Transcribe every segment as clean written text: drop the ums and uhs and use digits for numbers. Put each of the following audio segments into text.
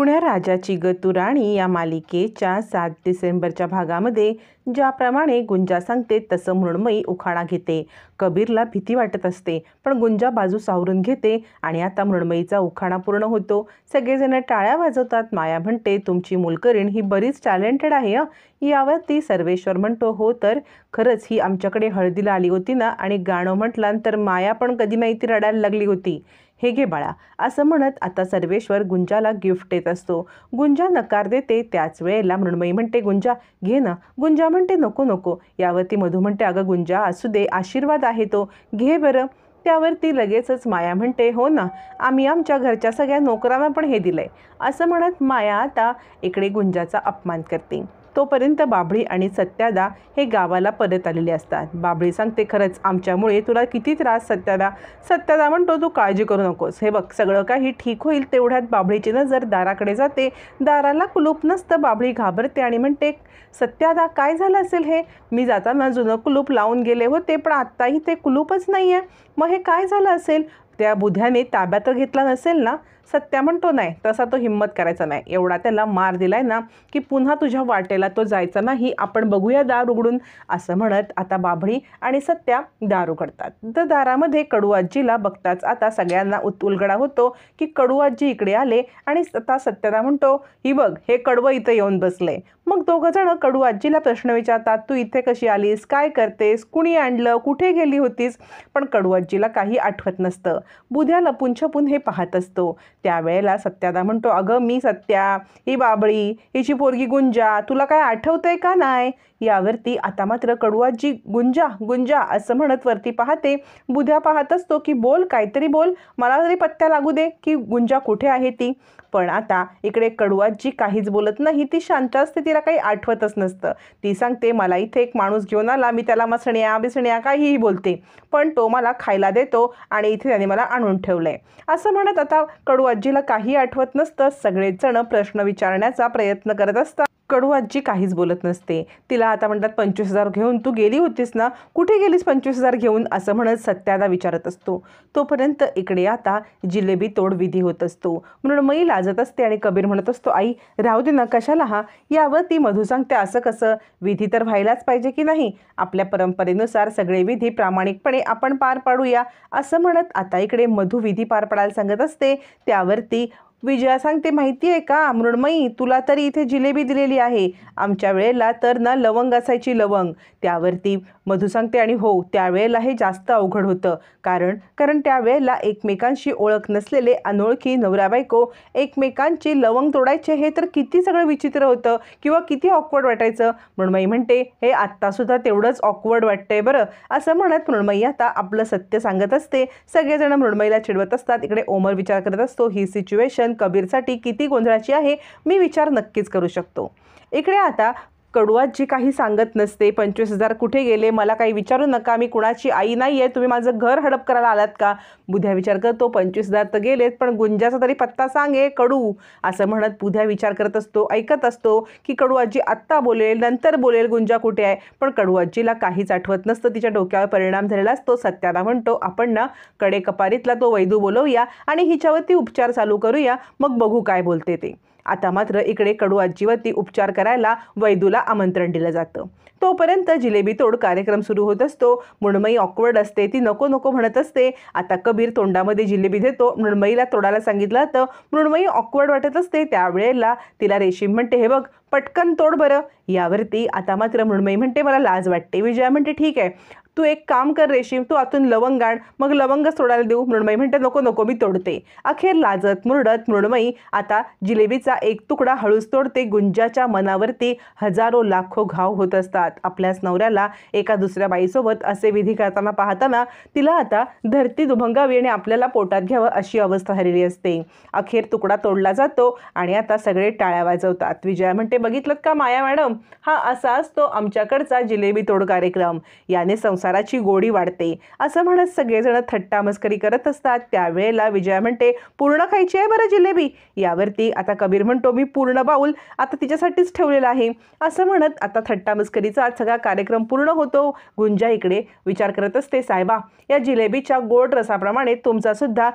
कुण्या राजाची ग तू राणी या मालिकेच्या 7 डिसेंबरच्या भागामध्ये ज्याप्रमाणे गुंजा सांगते तसं मृण्मयी उखाणा घेते. कबीरला भीती वाटत असते पण गुंजा बाजू सावरून घेते आणि आता मृण्मयीचा उखाणा पूर्ण होतो. सगळेजण टाळ्या वाजवतात. माया म्हणते तुमची मोलकरीण ही बरीच टॅलेंटेड आहे. यावरती सर्वेश्वर म्हणतो हो तर खरंच ही आमच्याकडे हळदीला आली होती ना आणि गाणं म्हटलं तर माया पण कधी नाही ती रडायला लागली होती. हे घे बाळा असं म्हणत आता सर्वेश्वर गुंजाला गिफ्ट देत असतो. गुंजा नकार देते. त्याच वेळेला मृण्मयी म्हणते गुंजा घे ना. गुंजा म्हणते नको नको. यावरती मधू म्हणते अगं गुंजा असू दे आशीर्वाद आहे तो घे बरं. त्यावरती लगेचच माया म्हणते हो ना आम्ही आमच्या घरच्या सगळ्या नोकरांना पण हे दिलंय असं म्हणत माया आता इकडे गुंजाचा अपमान करते. तोपर्यंत बाबळी आणि सत्यादा हे गावाला परत आलेले असतात. बाबळी सांगते खरंच आमच्यामुळे तुला किती त्रास सत्यादा. सत्यादा म्हणतो तू काळजी करू नकोस. हे बघ सगळं काही ठीक होईल. तेवढ्यात बाबळीची नजर दाराकडे जाते. दाराला कुलूप नसतं. बाबळी घाबरते आणि म्हणते सत्यादा काय झालं असेल हे. मी जाताना जुनं कुलूप लावून गेले होते पण आत्ताही ते कुलूपच नाही आहे. मग हे काय झालं असेल. त्या बुध्याने ताब्यात घेतला नसेल ना. सत्या म्हणतो नाही तसा तो हिम्मत करायचा नाही. एवढा त्याला मार दिलाय ना की पुन्हा तुझ्या वाटेला तो जायचा नाही. आपण बघूया दार उघडून असं म्हणत आता बाबळी आणि सत्या दार उघडतात. तर दारामध्ये कडू आजीला बघताच आता सगळ्यांना उलगडा होतो की कडू आजी इकडे आले आणि आता सत्याला म्हणतो ही बघ हे कडवं इथं येऊन बसले. मग दोघं जण कडू आजीला प्रश्न विचारतात तू इथे कशी आलीस काय करतेस कुणी आणलं कुठे गेली होतीस. पण कडू आजीला काही आठवत नसतं. बुध्या लपून छपून हे पाहत असतो. त्यावेळेला सत्यादा म्हणतो अगं मी सत्या ही बाबळी हिची पोरगी गुंजा तुला काय आठवतंय का नाही. यावरती आता मात्र कडू आजी गुंजा गुंजा असं म्हणत वरती पाहते. बुध्या पाहत असतो की बोल काहीतरी बोल मला तरी पत्त्या लागू दे की गुंजा कुठे आहे ती. पण आता इकडे कडू आजी काहीच बोलत नाही. ती शांत असते. तिला काही आठवतच नसतं. ती सांगते मला इथे एक माणूस घेऊन आला मी त्याला मसण्या बिसण्या काहीही बोलते पण तो मला खायला देतो आणि इथे त्याने मला आणून ठेवलंय असं म्हणत आता कडू आजीला काही आठवत नसतं. सगळेच जण प्रश्न विचारण्याचा प्रयत्न करत असतात. कडू आजी काहीच बोलत नसते. तिला आता म्हणतात 25,000 घेऊन तू गेली होतीस ना कुठे गेलीस 25,000 घेऊन असं म्हणत सत्यादा विचारत असतो. तोपर्यंत इकडे आता जिलेबी तोड विधी होत असतो. मृण्मयी लाजत असते आणि कबीर म्हणत असतो आई राहू दे ना कशाला हा. यावर ती मधू सांगते असं कसं विधी तर व्हायलाच पाहिजे की नाही. आपल्या परंपरेनुसार सगळे विधी प्रामाणिकपणे आपण पार पाडूया असं म्हणत आता इकडे मधू विधी पार पाडायला सांगत असते. त्यावरती विजया सांगते माहिती आहे का मृण्मयी तुला तरी इथे जिलेबी दिलेली आहे आमच्या वेळेला तर ना लवंग असायची लवंग. त्यावरती मधू सांगते आणि हो त्यावेळेला हे जास्त अवघड होतं कारण त्यावेळेला एकमेकांशी ओळख नसलेले अनोळखी नवरा बायको एकमेकांची लवंग तोडायचे हे तर किती सगळं विचित्र होतं किंवा किती ऑकवर्ड वाटायचं. मृण्मयी म्हणते हे आत्तासुद्धा तेवढंच ऑकवर्ड वाटतंय बरं असं म्हणत मृण्मयी आता आपलं सत्य सांगत असते. सगळेजण मृण्मयीला चिडवत असतात. इकडे ओमर विचार करत असतो ही सिच्युएशन कबीरसाठी किती गोंधळाची आहे मी विचार नक्कीच करू शकतो. इकडे आता कडू आजी काही सांगत नसते. 25,000 कुठे गेले मला काही विचारू नका मी कुणाची आई नाही आहे तुम्ही माझं घर हडप करायला आलात का. बुध्या विचार करतो 25,000 तर गेलेत पण गुंजाचा तरी पत्ता सांगे कडू असं म्हणत बुध्या विचार करत असतो ऐकत असतो की कडू आजी आत्ता बोलेल नंतर बोलेल गुंजा कुठे आहे. पण कडू आजीला काहीच आठवत नसतं. तिच्या डोक्यावर परिणाम झालेला असतो. सत्याला म्हणतो आपण ना कडे कपारीतला तो वैदू बोलवूया आणि हिच्यावरती उपचार चालू करूया मग बघू काय बोलते ते. आता मात्र इकडे कडू आजीवरती उपचार करायला वैदूला आमंत्रण दिलं जातं. तोपर्यंत जिलेबी तोड कार्यक्रम सुरू होत असतो. मृण्मयी ऑकवर्ड असते. ती नको नको म्हणत असते. आता कबीर तोंडामध्ये जिलेबी देतो. मृण्मयीला तोडायला सांगितलं जातं. मृण्मयी ऑकवर्ड वाटत असते. त्यावेळेला तिला रेशीम म्हणते हे बघ पटकन तोड बरं. यावरती आता मात्र मृण्मयी म्हणते मला लाज वाटते. विजया म्हणते ठीक आहे तू एक काम कर रेशीम तू आतून लवंग आण मग लवंगच तोडायला देऊ. मृण्मयी म्हणते नको नको मी तोडते. अखेर लाजत मुरडत मृण्मयी आता जिलेबीचा एक तुकडा हळूच तोडते. गुंजाच्या मनावरती हजारो लाखो घाव होत असतात. आपल्याच नवऱ्याला एका दुसऱ्या बाईसोबत असे विधी करताना पाहताना तिला आता धरती दुभंगावी आणि आपल्याला पोटात घ्यावं अशी अवस्था झालेली असते. अखेर तुकडा तोडला जातो आणि आता सगळे टाळ्या वाजवतात. विजया म्हणते बघितलं का माया मॅडम हा असा असतो आमच्याकडचा जिलेबी तोड कार्यक्रम याने संसाराची गोडी वाढते असं म्हणत सगळेजण थट्टा मस्करी करत असतात. त्यावेळेला विजया म्हणते पूर्ण खायची आहे बरं जिलेबी. यावरती आता कबीर म्हणतो मी पूर्ण बाऊल आता तिच्यासाठीच ठेवलेला आहे असं म्हणत आता थट्टा मस्करीचा सगळा कार्यक्रम पूर्ण होतो. गुंजा इकडे विचार करत असते साहेबा या जिलेबीच्या गोड रसाप्रमाणे तुमचा सुद्धा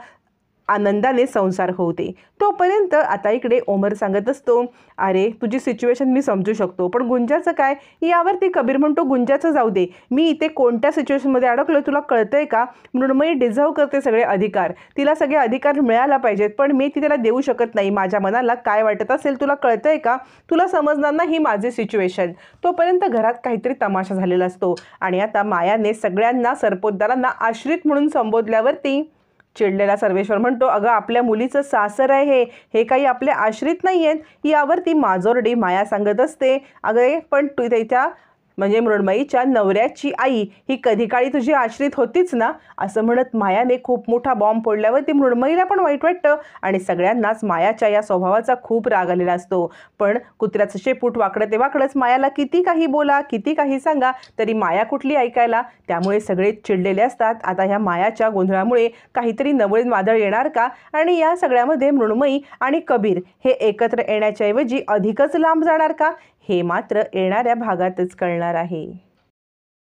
आनंदाने संसार होऊ दे. तोपर्यंत आता इकडे ओमर सांगत असतो, अरे तुझी सिच्युएशन मी समजू शकतो, पण गुंजाचं काय? यावरती कबीर म्हणतो, गुंजाचं जाऊ दे, मी इथे कोणत्या सिच्युएशनमध्ये अडकलो तुला कळतंय का? मृण्मयी डिझर्व करते सगळे अधिकार, तिला सगळे अधिकार मिळायला पाहिजेत, पण मी ती त्याला देऊ शकत नाही. माझ्या मनाला काय वाटत असेल तुला कळतंय का? तुला समजणार ना ही माझी सिच्युएशन. तोपर्यंत घरात काहीतरी तमाशा झालेला असतो आणि आता मायाने सगळ्यांना सरपोतदारांना आश्रित म्हणून संबोधल्यावरती चिडलेला सर्वेश्वर म्हणतो, अगं आपल्या मुलीचं सासर आहे हे काही आपले आश्रित नाही आहेत. यावरती माजोर्डी माया सांगत असते, अगं पण तू त्याच्या म्हणजे मृण्मयीच्या नवऱ्याची आई ही कधी काळी तुझी आश्रित होतीच ना. असं म्हणत मायाने खूप मोठा बॉम्ब फोडल्यावर ती मृण्मयीला पण वाईट वाटतं आणि सगळ्यांनाच मायाच्या या स्वभावाचा खूप राग आलेला असतो. पण कुत्र्याचं शेपूट वाकडं ते वाकडंच. मायाला किती काही बोला, किती काही सांगा, तरी माया कुठली ऐकायला. त्यामुळे सगळे चिडलेले असतात. आता ह्या मायाच्या गोंधळामुळे काहीतरी नवळीन वादळ येणार का? आणि या सगळ्यामध्ये मृण्मयी आणि कबीर हे एकत्र येण्याच्या ऐवजी अधिकच लांब जाणार का? हे मात्र येणाऱ्या भागातच कळणार आहे.